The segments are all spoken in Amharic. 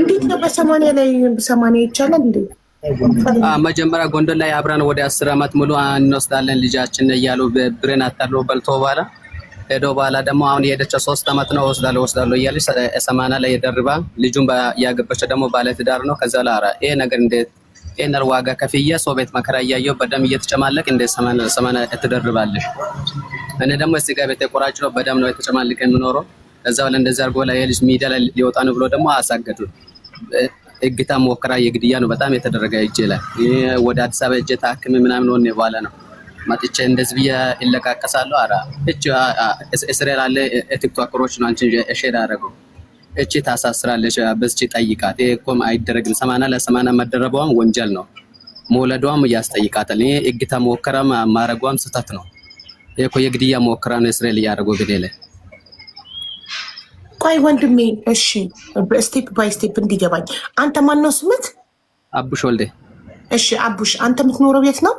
እንዴት ነው በሰማንያ ላይ በሰማንያ ይቻላል እንዴ? መጀመሪያ ጎንደር ላይ አብረን ወደ 10 አመት ሙሉ እንወስዳለን ልጃችን እያሉ ብሬን አታለው በልቶ በኋላ ሄዶ በኋላ ደግሞ አሁን የሄደችው 3 አመት ነው ወስዳለሁ እያለች 80 ላይ ደርባ ልጁን ያገባችው ደግሞ ባለትዳር ነው። ከዛ ላራ ይሄ ነገር እንዴት ይሄን ዋጋ ከፍዬ ሰው ቤት መከራ እያየሁ በደም እየተጨማለቅ እንደ 80 ትደርባለሽ? እኔ ደግሞ እዚህ ጋር ቤት ቆራጭ ነው በደም ነው የተጨማለቀ የምኖረው። ከዛ በኋላ እንደዛ አድርጎ ላይ የልጅ ሚዲያ ላይ ሊወጣ ነው ብሎ ደግሞ አሳገዱ። እግታ ሞከራ የግድያ ነው በጣም የተደረገ እጄ ላይ ወደ አዲስ አበባ እጄ ታክም ምናምን ነው በኋላ ነው ማጥቼ እንደዚህ ብዬ ይለቃቀሳለሁ። አራ እቺ እስራኤል አለ ቲክቶከሮች ነው አንቺ ሼር አደረገው እቺ ታሳስራለች በስቺ ጠይቃት። ይሄ እኮ አይደረግም። 80 ለ80 መደረቧም ወንጀል ነው። መውለዷም ያስጠይቃታል። ይሄ እግታ ሞከራ ማረጓም ስህተት ነው። ይሄ እኮ የግድያ ሞከራ ነው እስራኤል ያደረገው ግዴለ። ቆይ ወንድሜ እሺ ስቴፕ ባይ ስቴፕ እንዲገባኝ አንተ ማን ነው ስምት? አቡሽ ወልዴ። እሺ አቡሽ አንተ የምትኖረው ቤት ነው?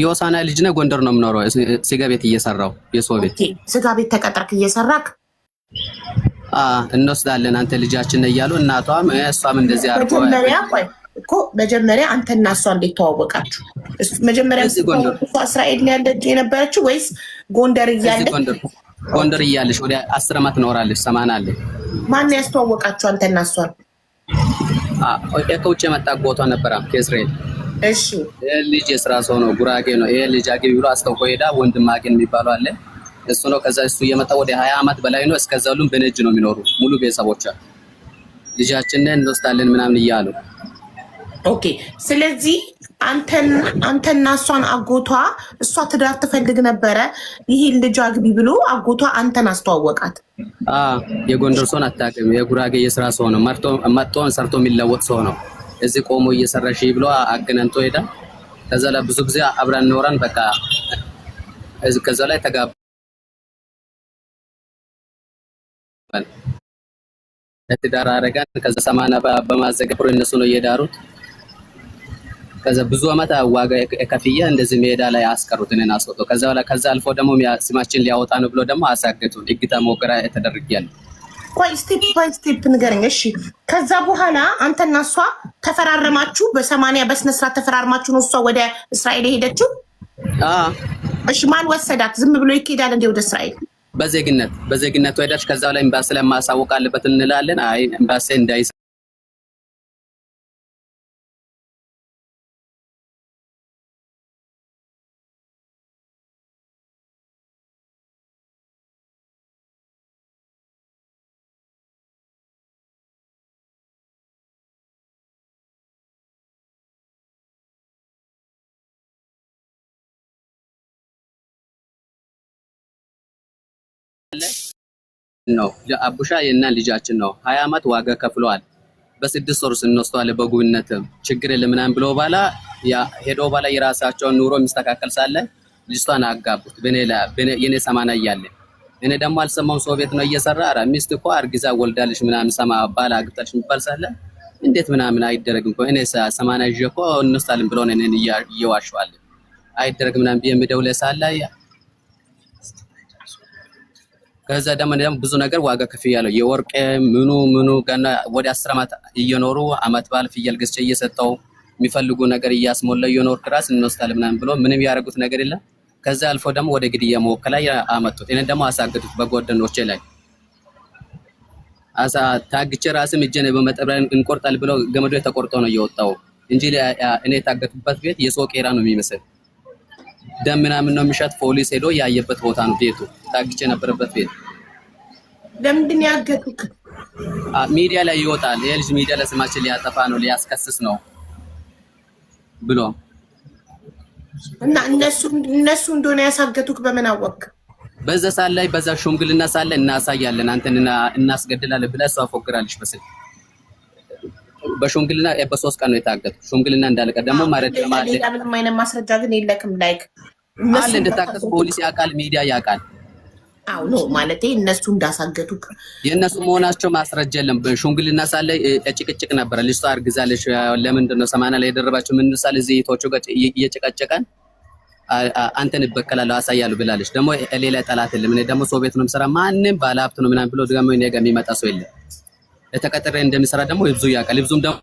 የሆሳና ልጅ ነህ? ጎንደር ነው የምኖረው። ስጋ ቤት እየሰራው የሰው ቤት። ኦኬ ስጋ ቤት ተቀጥረክ እየሰራክ? እንወስዳለን አንተ ልጃችን እያሉ እናቷም እሷም እንደዚህ አርቆ መጀመሪያ ቆይ እኮ መጀመሪያ አንተና እሷ እንዴት ተዋወቃችሁ? መጀመሪያ እሷ እስራኤል ነው ያለች የነበረችው ወይስ ጎንደር እያለች? ጎንደር እያለች ወደ 10 አመት ኖራለች። 80 አለ። ማን ያስተዋወቃችሁ አንተና እሷ? ከውጭ የመጣ ጎቷ ነበረ ከእስራኤል። እሺ ልጅ የስራ ሰው ነው፣ ጉራጌ ነው። ይሄ ልጅ አግቢ ብሎ አስተውቆ ሄዳ ወንድም አገኝ የሚባለው አለ እሱ ነው። ከዛ እሱ የመጣ ወደ 20 አመት በላይ ነው። እስከዛ ሁሉም በነጅ ነው የሚኖሩ ሙሉ ቤተሰቦቿ። ልጃችንን እንወስዳለን ምናምን እያሉ ኦኬ። ስለዚህ አንተና እሷን አጎቷ እሷ ትዳር ትፈልግ ነበረ። ይሄን ልጅ አግቢ ብሎ አጎቷ አንተን አስተዋወቃት። የጎንደር ሰውን አታውቅም። የጉራጌ የስራ ሰው ነው። መጥቶን ሰርቶ የሚለወጥ ሰው ነው። እዚህ ቆሞ እየሰራሽ ብሎ አገናኝቶ ሄዳ። ከዛ ላይ ብዙ ጊዜ አብረን ኖረን በቃ ከዛ ላይ ተጋባ። ለትዳር አረጋን። ከዛ 80 በማዘገብ እነሱ ነው እየዳሩት። ከዛ ብዙ አመት ዋጋ ከፍያ እንደዚህ ሜዳ ላይ አስቀሩት። እኔን አስወጡ። ከዛ አልፎ ደግሞ ስማችን ሊያወጣ ነው ብሎ ደግሞ አሳገቱን። እግታ ሞከራ የተደረገያለሁ። ቆይ ስቴፕ ባይ ስቴፕ ንገረኝ እሺ። ከዛ በኋላ አንተና እሷ ተፈራረማችሁ? በ80 በስነ ስርዓት ተፈራርማችሁ ነው እሷ ወደ እስራኤል የሄደችው? እሺ ማን ወሰዳት? ዝም ብሎ ይኬዳል እንዴ ወደ እስራኤል? በዜግነት ወዳች። ከዛ ላይ ኤምባሲ ላይ ማሳወቅ አለበት እንላለን። አይ ኤምባሲ እንዳይስ ነው አቡሻ የና ልጃችን ነው። 20 አመት ዋጋ ከፍለዋል። በ6 ወር እንወስደዋለን በጉብነት ችግር የለም ምናምን ብሎ ባላ ሄዶ ባላ የራሳቸውን ኑሮ የሚስተካከል ሳለ ልጅቷን አጋቡት። የኔ 80 እያለ እኔ ደግሞ አልሰማው ሰው ቤት ነው እየሰራ አራ ሚስት እኮ አርግዛ ወልዳለች ምናምን ሰማ ባላ አግብታለች የሚባል ሳለ እንዴት ምናምን አይደረግም እኮ እኔ 80 ይዤ እኮ እንወስዳለን ብሎ ነው እኔን እየዋሸዋል። አይደረግም ምናምን ቢየምደውለ ሳለ ከዛ ደግሞ ብዙ ነገር ዋጋ ከፍያለሁ። የወርቅ ምኑ ገና ወደ 10 አመት እየኖሩ አመት ባል ፍየል ገዝቼ እየሰጠው የሚፈልጉ ነገር እያስሞላ እየኖር ክራስ እንወስዳለን ምናምን ብሎ ምንም ያደረጉት ነገር የለም። ከዛ አልፎ ደግሞ ወደ ግድያ መወከላ አመጡት። እኔ ደግሞ አሳገዱት በጓደኞቼ ላይ ታግቼ ራስም እጄን በመጠብረን እንቆርጣል ብለው ገመዶ ተቆርጦ ነው እየወጣው እንጂ እኔ የታገቱበት ቤት የሰው ቄራ ነው የሚመስል ደም ምናምን ነው የሚሸት። ፖሊስ ሄዶ ያየበት ቦታ ነው ቤቱ። ታግቼ ነበረበት ቤት። ለምንድን ያገቱክ? ሚዲያ ላይ ይወጣል። የልጅ ሚዲያ ላይ ስማችን ሊያጠፋ ነው ሊያስከስስ ነው ብሎ እና እነሱ እንደሆነ ያሳገቱክ በምን አወቅ? በዛ ሳል ላይ በዛ ሽምግልና ሳል ላይ እናሳያለን አንተና እናስገድላለን ብላ እሷ ፎግራለች በስል በሽምግልና በ3 ቀን ነው የታገቱ። ሽምግልና እንዳለቀ ደግሞ ማረድ ማለት ምንም አይነት ማስረጃ ግን የለክም። ላይክ አለ እንደታገቱ ፖሊስ ያውቃል፣ ሚዲያ ያውቃል። አው ነው ማለት እነሱ እንዳሳገቱክ የነሱ መሆናቸው ማስረጃ የለም። በሽምግልና ሳለ ጭቅጭቅ ነበር። ልጅቷ አርግዛለች ለምንድን ነው 80 ላይ የደረባችሁ? ምን ሳለ እዚህ ቶቹ ጋር እየጨቀጨቀን አንተን በከላለው አሳያለሁ ብላለች። ደግሞ ሌላ ጠላት የለም። እኔ ደግሞ ሰው ቤት ነው የምሰራ ማንንም ባለሀብት ነው ምናምን ብሎ ደግሞ እኔ ጋር የሚመጣ ሰው የለም። ተቀጥሬ እንደምሰራ ደግሞ ይብዙ ያውቃል። ይብዙም ደግሞ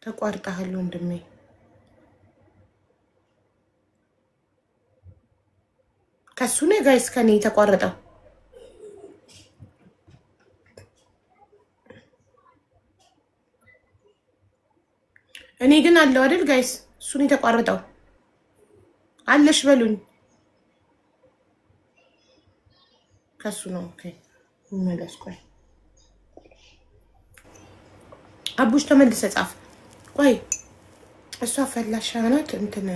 ተቋርጠሃል ወንድሜ። ከሱ ነው ጋይስ ከኔ የተቋረጠው። እኔ ግን አለው አይደል ጋይስ? እሱ ነው የተቋረጠው። አለሽ በሉኝ። ከሱ ነው ኦኬ። መለስ ቆይ አቡሽ ተመልሰ ጻፍ። ቆይ እሷ ፈላሻ ናት እንትን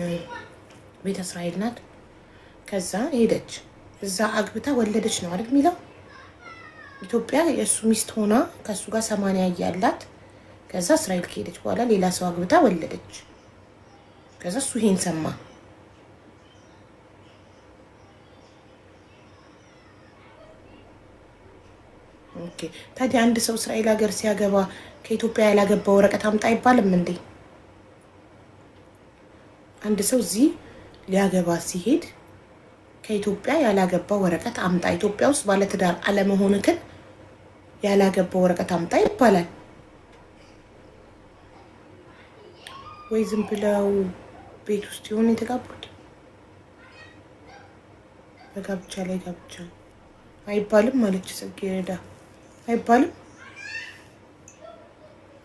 ቤተ እስራኤል ናት። ከዛ ሄደች እዛ አግብታ ወለደች ነው አይደል የሚለው። ኢትዮጵያ የእሱ ሚስት ሆና ከሱ ጋር 80 እያላት ከዛ እስራኤል ከሄደች በኋላ ሌላ ሰው አግብታ ወለደች። ከዛ እሱ ይሄን ሰማ። ኦኬ ታዲያ አንድ ሰው እስራኤል ሀገር ሲያገባ ከኢትዮጵያ ያላገባ ወረቀት አምጣ አይባልም እንዴ? አንድ ሰው እዚህ ሊያገባ ሲሄድ ከኢትዮጵያ ያላገባ ወረቀት አምጣ፣ ኢትዮጵያ ውስጥ ባለትዳር አለመሆንክን ያላገባ ወረቀት አምጣ ይባላል ወይ? ዝም ብለው ቤት ውስጥ ይሆን የተጋቡት? በጋብቻ ላይ ጋብቻ አይባልም ማለች ጽጌረዳ። አይባልም።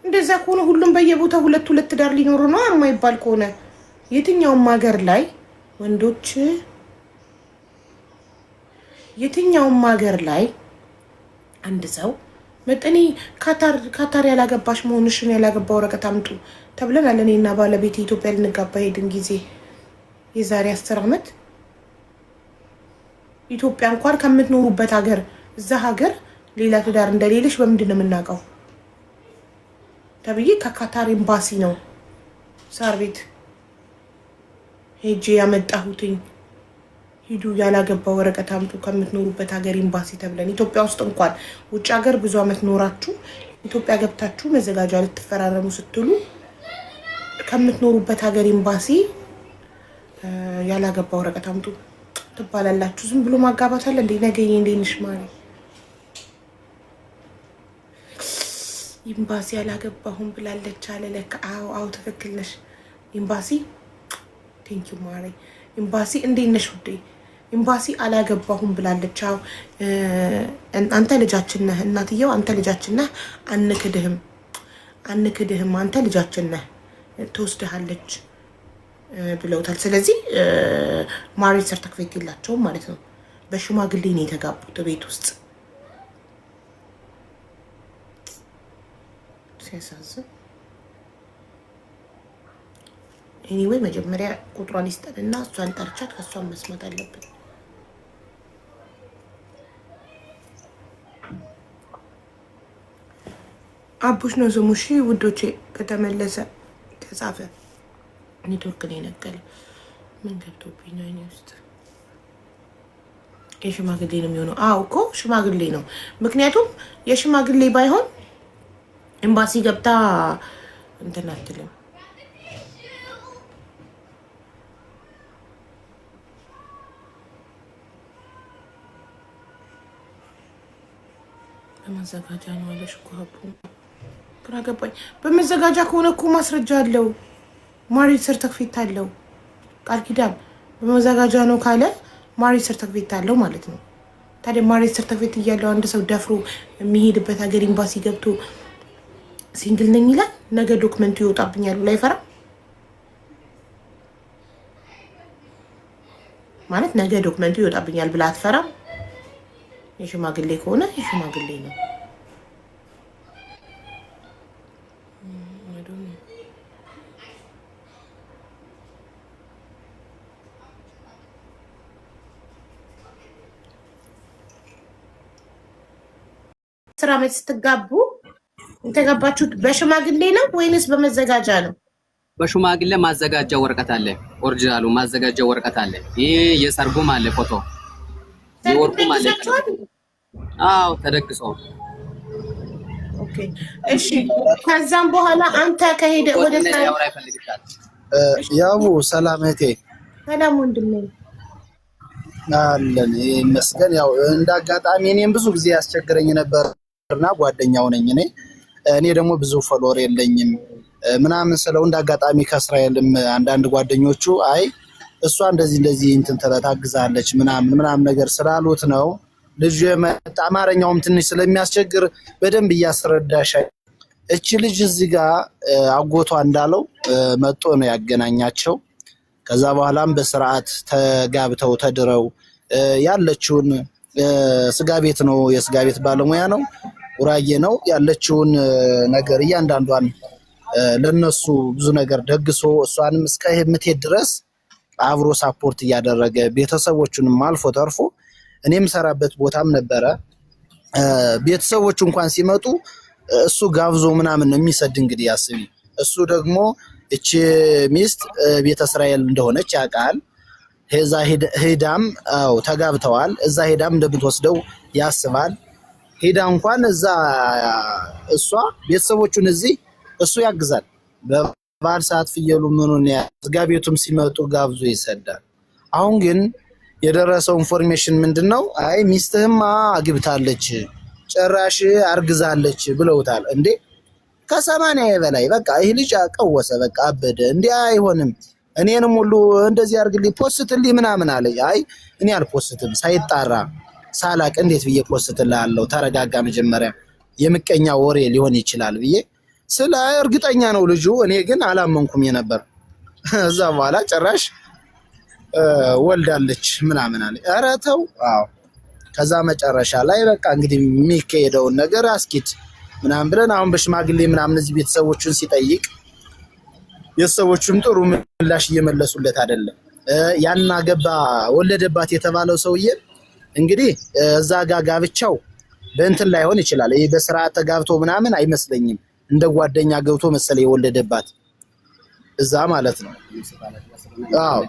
እንደዛ ከሆነ ሁሉም በየቦታው ሁለት ትዳር ሊኖሩ ነው የማይባል ከሆነ የትኛውም ሀገር ላይ ወንዶች የትኛውም ሀገር ላይ አንድ ሰው መጠኔ ካታር ያላገባሽ መሆንሽን ያላገባ ወረቀት አምጡ ተብለናል። እኔና ባለቤቴ ኢትዮጵያ ልንጋባ ሄድን ጊዜ የዛሬ 10 ዓመት ኢትዮጵያ እንኳን ከምትኖሩበት ሀገር እዛ ሀገር ሌላ ትዳር እንደሌለሽ በምንድን ነው የምናውቀው ተብዬ ከካታር ኤምባሲ ነው ሳር ቤት ሄጄ ያመጣሁትኝ። ሂዱ ያላገባ ወረቀት አምጡ ከምትኖሩበት ሀገር ኤምባሲ ተብለን። ኢትዮጵያ ውስጥ እንኳን ውጭ ሀገር ብዙ አመት ኖራችሁ ኢትዮጵያ ገብታችሁ መዘጋጃ ልትፈራረሙ ስትሉ ከምትኖሩበት ሀገር ኤምባሲ ያላገባ ወረቀት አምጡ ትባላላችሁ። ዝም ብሎ ማጋባት አለ እንዴ? ነገኝ እንዴንሽ ማለት ኤምባሲ ያላገባሁን ብላለች አለ ለካ። አዎ ትክክል ነሽ። ኤምባሲ ቴንኪው ማሪ። ኤምባሲ እንዴት ነሽ ውዴ? ኤምባሲ አላገባሁም ብላለች። አዎ አንተ ልጃችን ነህ፣ እናትየው አንተ ልጃችን ነህ፣ አንክድህም፣ አንተ ልጃችን ነህ ትወስድሃለች ብለውታል። ስለዚህ ማሬጅ ሰርተክፌት የላቸውም ማለት ነው። በሽማግሌ ነው የተጋቡት ቤት ውስጥ። ሲያሳዝን። ኤኒዌይ መጀመሪያ ቁጥሯን ይስጠንና እሷን ጠርቻት ከእሷን መስማት አለብን። አቡሽ ነው ስሙ። እሺ ውዶቼ ከተመለሰ ተጻፈ። ኔትወርክ ነው የነቀለው። ምን ገብቶብኝ ነው እኔ ውስጥ? የሽማግሌ ነው የሚሆነው። አዎ እኮ ሽማግሌ ነው። ምክንያቱም የሽማግሌ ባይሆን ኤምባሲ ገብታ እንትን አትልም። በመዘጋጃ ነው አለሽ እኮ አቡ። ግራ ገባኝ። በመዘጋጃ ከሆነ እኮ ማስረጃ አለው። ማሬጅ ሰርተክፌት አለው። ቃል ኪዳን በመዘጋጃ ነው ካለ ማሬጅ ሰርተክፌት አለው ማለት ነው። ታዲያ ማሬጅ ሰርተክፌት እያለው አንድ ሰው ደፍሮ የሚሄድበት ሀገር ኤምባሲ ገብቶ ሲንግል ነኝ ይላል። ነገ ዶክመንቱ ይወጣብኛል ብላ አይፈራም ማለት። ነገ ዶክመንቱ ይወጣብኛል ብላ አትፈራም። የሽማግሌ ከሆነ የሽማግሌ ነው። ስራ ዓመት ስትጋቡ የተጋባችሁት በሽማግሌ ነው ወይንስ በመዘጋጃ ነው? በሽማግሌ ማዘጋጃ ወረቀት አለ። ኦሪጂናሉ ማዘጋጃ ወረቀት አለ። ይሄ የሰርጉም አለ ፎቶ የወርቁም አለ። አዎ ተደግሶ። ኦኬ እሺ። ከዛም በኋላ አንተ ከሄደ ወደ ያቡ ሰላም እህቴ። ሰላም ወንድሜ አለን ይመስገን። ያው እንዳጋጣሚ እኔም ብዙ ጊዜ ያስቸግረኝ ነበርና ጓደኛው ነኝ እኔ ደግሞ ብዙ ፎሎወር የለኝም ምናምን ስለው እንዳጋጣሚ ከእስራኤልም አንዳንድ ጓደኞቹ አይ እሷ እንደዚህ እንትን ታግዛለች ምናምን ነገር ስላሉት ነው ልጅ የመጣ አማርኛውም ትንሽ ስለሚያስቸግር በደንብ እያስረዳሽ እቺ ልጅ እዚህ ጋር አጎቷ እንዳለው መጥቶ ነው ያገናኛቸው። ከዛ በኋላም በስርዓት ተጋብተው ተድረው ያለችውን ስጋ ቤት ነው የስጋ ቤት ባለሙያ ነው ኡራዬ ነው ያለችውን ነገር እያንዳንዷን ለነሱ ብዙ ነገር ደግሶ እሷንም እስከ ምትሄድ ድረስ አብሮ ሳፖርት እያደረገ ቤተሰቦቹንም አልፎ ተርፎ እኔም ሰራበት ቦታም ነበረ ቤተሰቦቹ እንኳን ሲመጡ እሱ ጋብዞ ምናምን ነው የሚሰድ እንግዲህ ያስቢ እሱ ደግሞ እቺ ሚስት ቤተ እስራኤል እንደሆነች ያውቃል ሄዛ ሄዳም ተጋብተዋል እዛ ሄዳም እንደምትወስደው ያስባል ሄዳ እንኳን እዛ እሷ ቤተሰቦቹን እዚህ እሱ ያግዛል በባል ሰዓት ፍየሉ ምኑን ያዝጋቤቱም ሲመጡ ጋብዞ ይሰዳል አሁን ግን የደረሰው ኢንፎርሜሽን ምንድነው አይ ሚስትህማ አግብታለች ጭራሽ አርግዛለች ብለውታል እንዴ ከ80 በላይ በቃ ይሄ ልጅ አቀወሰ በቃ አበደ እንዴ አይሆንም እኔንም ሁሉ እንደዚህ አርግልኝ ፖስትልኝ ምናምን አለ አይ እኔ አልፖስትም ሳይጣራ ሳላቅ እንዴት ብዬ ፖስትልሃለሁ ተረጋጋ መጀመሪያ የምቀኛ ወሬ ሊሆን ይችላል ብዬ ስለ እርግጠኛ ነው ልጁ እኔ ግን አላመንኩም የነበር እዛ በኋላ ጭራሽ ወልዳለች ምናምን አለ ኧረ ተው አዎ ከዛ መጨረሻ ላይ በቃ እንግዲህ የሚከሄደው ነገር አስኪት ምናምን ብለን አሁን በሽማግሌ ምናምን እዚህ ቤተሰቦቹን ሲጠይቅ የሰዎቹም ጥሩ ምላሽ እየመለሱለት አይደለም ያና ገባ ወለደባት የተባለው ሰውዬ እንግዲህ እዛ ጋብቻው በእንትን ላይሆን ይችላል ይሄ በስርዓት ተጋብቶ ምናምን አይመስለኝም እንደ ጓደኛ ገብቶ መሰለ የወለደባት እዛ ማለት ነው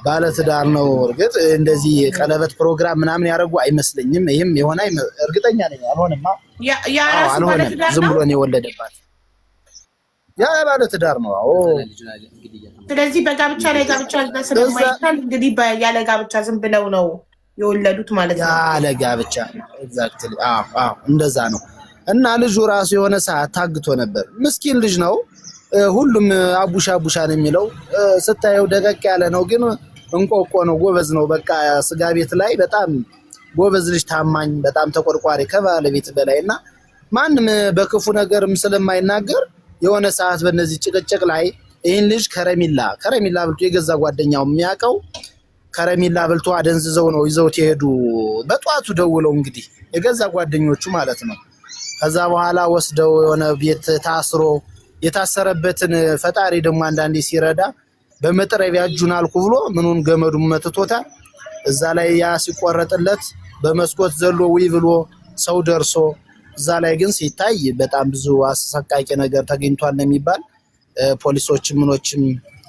ባለ ትዳር ነው እርግጥ እንደዚህ ቀለበት ፕሮግራም ምናምን ያደርጉ አይመስለኝም ይሄም የሆነ እርግጠኛ ነኝ አልሆነማ አልሆነም ዝም ብሎ ነው የወለደባት ያ ባለ ትዳር ነው ስለዚህ በጋብቻ ላይ ጋብቻ ስለማይታል እንግዲህ ያለ ጋብቻ ዝም ብለው ነው የወለዱት ማለት ነው ያለ ጋብቻ ኤግዛክትሊ እንደዛ ነው እና ልጁ ራሱ የሆነ ሰዓት ታግቶ ነበር ምስኪን ልጅ ነው ሁሉም አቡሻ ነው የሚለው ስታየው ደቀቅ ያለ ነው ግን እንቆቆ ነው ጎበዝ ነው በቃ ስጋ ቤት ላይ በጣም ጎበዝ ልጅ ታማኝ በጣም ተቆርቋሪ ከባለቤት በላይና ማንም በክፉ ነገርም ስለማይናገር የሆነ ሰዓት በእነዚህ ጭቅጭቅ ላይ ይሄን ልጅ ከረሚላ ብልቶ የገዛ ጓደኛው የሚያቀው ከረሚላ ብልቶ አደንዝዘው ነው ይዘውት ይሄዱ በጧቱ ደውለው እንግዲህ የገዛ ጓደኞቹ ማለት ነው ከዛ በኋላ ወስደው የሆነ ቤት ታስሮ የታሰረበትን ፈጣሪ ደግሞ አንዳንዴ ሲረዳ በመጥረቢያ እጁን አልኩ ብሎ ምኑን ገመዱን መትቶታል እዛ ላይ ያ ሲቆረጥለት በመስኮት ዘሎ ወይ ብሎ ሰው ደርሶ እዛ ላይ ግን ሲታይ በጣም ብዙ አሰቃቂ ነገር ተገኝቷል ነው የሚባል ፖሊሶችም ምኖችም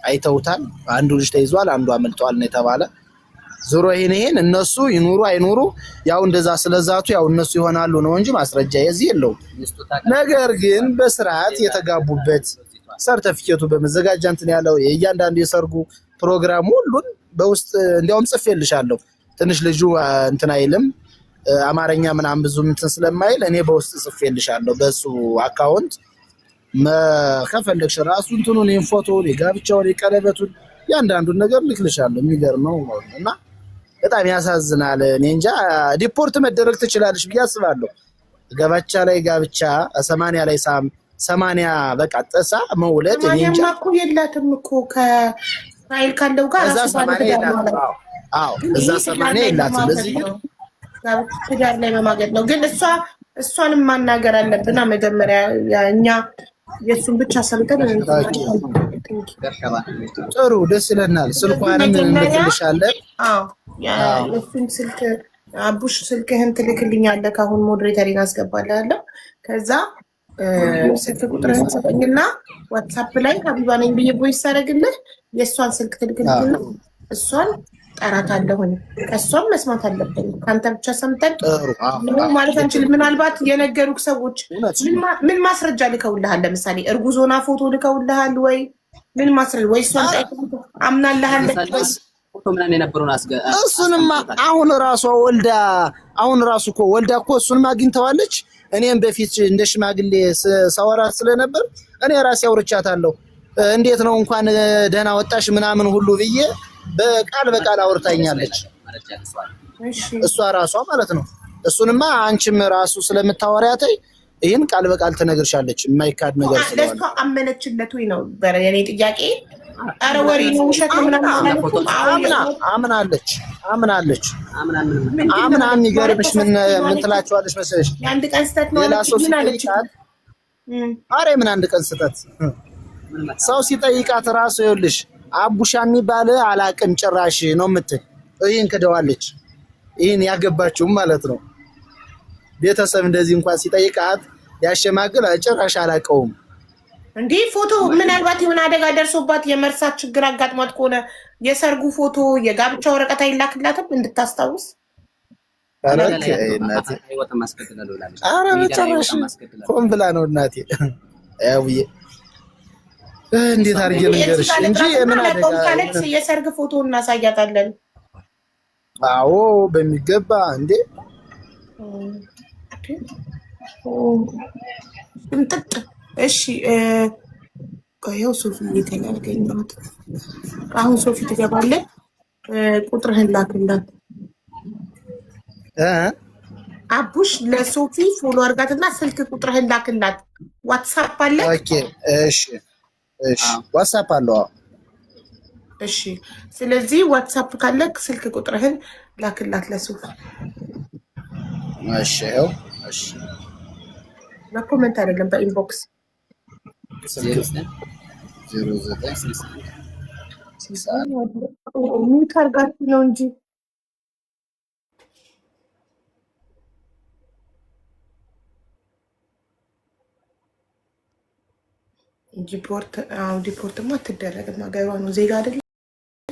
አይተውታል አንዱ ልጅ ተይዟል አንዱ አመልጧል ነው የተባለ ዞሮ ይሄን እነሱ ይኑሩ አይኑሩ ያው እንደዛ ስለዛቱ ያው እነሱ ይሆናሉ ነው እንጂ ማስረጃ የዚህ የለው ነገር ግን በስርዓት የተጋቡበት ሰርተፊኬቱ በመዘጋጃ እንትን ያለው የእያንዳንዱ የሰርጉ ፕሮግራም ሁሉን በውስጥ እንዲያውም ጽፌልሻለሁ ትንሽ ልጁ እንትን አይልም አማርኛ ምናምን ብዙ እንትን ስለማይል እኔ በውስጥ ጽፌልሻለሁ በሱ አካውንት ከፈለግሽ ራሱ እንትኑን ፎቶውን የጋብቻውን የቀለበቱን ያንዳንዱን ነገር ልክልሻለሁ የሚገርመው እና በጣም ያሳዝናል እኔ እንጃ ዲፖርት መደረግ ትችላለሽ ብዬ አስባለሁ ጋብቻ ላይ ጋብቻ 80 ላይ 80 በቃ ጥሳ መውለድ እኔ እንጃ ማኩ የላትም እኮ ከራይል ካለው ጋር እዛ 80 የላትም እዛ 80 የላትም ለዚህ ትዳር ላይ በማገድ ነው ግን እሷንም ማናገር አለብና መጀመሪያ እኛ የሱን ብቻ ሰምተን ጥሩ ደስ ይለናል ስልኳንም እንልክልሻለን የሱን ስልክ አቡሽ ስልክህን ትልክልኛለህ ካሁን ሞዴሬተሪን አስገባለሁ ከዛ ስልክ ቁጥርህን ሰጠኝና ዋትስአፕ ላይ ሀቢባ ነኝ ብዬ ቮይስ አደርግልህ የእሷን ስልክ ትልክልኝና እሷን ጠራታለሁኝ ከሷም መስማት አለብኝ ካንተ ብቻ ሰምተን ማለት አንችልም ምናልባት የነገሩክ ሰዎች ምን ማስረጃ ልከውልሃል ለምሳሌ እርጉዞና ፎቶ ልከውልሃል ወይ ምን ማስረል ወይ እሷን ጠይቀው አምናለሃለች ፎቶ ምናምን የነበረውን እሱንማ አሁን ራሷ ወልዳ አሁን ራሱ እኮ ወልዳ እኮ እሱንማ አግኝተዋለች። እኔም በፊት እንደ ሽማግሌ ሳወራት ስለነበር እኔ ራሴ አውርቻታለሁ። እንዴት ነው እንኳን ደህና ወጣሽ ምናምን ሁሉ ብዬ በቃል አውርታኛለች። እሷ ራሷ ማለት ነው። እሱንማ አንቺም ራሱ ስለምታወሪያት ይሄን ቃል በቃል ትነግርሻለች። የማይካድ ነገር ስለሆነ ለሷ አመነችለት ወይ ነው የኔ ጥያቄ። አረ ወሬ ነው ውሸት ነው ምናምን አምናለች። አምና የሚገርምሽ ምን ትላቸዋለች መሰለሽ? የአንድ ቀን ስህተት ነው ምን አለች? አረ ምን አንድ ቀን ስህተት ሰው ሲጠይቃት ራሱ ይኸውልሽ አቡሻ የሚባል አላቅም ጭራሽ ነው የምትል። ይሄን ክደዋለች። ይሄን ያገባችውም ማለት ነው። ቤተሰብ እንደዚህ እንኳን ሲጠይቃት ያሸማግል ጭራሽ አላቀውም። እንዴ ፎቶ ምናልባት የሆነ አደጋ ደርሶባት የመርሳት ችግር አጋጥሟት ከሆነ የሰርጉ ፎቶ የጋብቻ ወረቀት አይላክላትም እንድታስታውስ? አረ በጭራሽ ሆን ብላ ነው እናቴ። ያውዬ እንዴት አድርጌ ልንገርሽ እንጂ ምን አደጋ የሰርግ ፎቶ እናሳያታለን። አዎ በሚገባ እንዴ እንጥጥ እሺ ቆየው ሶፊ እየተናገኘት አሁን ሶፊ ትገባለች። ቁጥርህን ላክላት አቡሽ ለሶፊ ፎሎ አድርጋትና ስልክ ቁጥርህን ላክላት። ዋትስአፕ አለ? ኦኬ እሺ ዋትስአፕ አለው። እሺ ስለዚህ ዋትስአፕ ካለክ ስልክ ቁጥርህን ላክላት ለሶፊ። እሺ እሺ በኮሜንት አይደለም በኢንቦክስ 09 ሚት አድርጋችሁ ነው እንጂ ዲፖርትማ አትደረግም። ሀገሯ ነው ዜጋ አይደለም።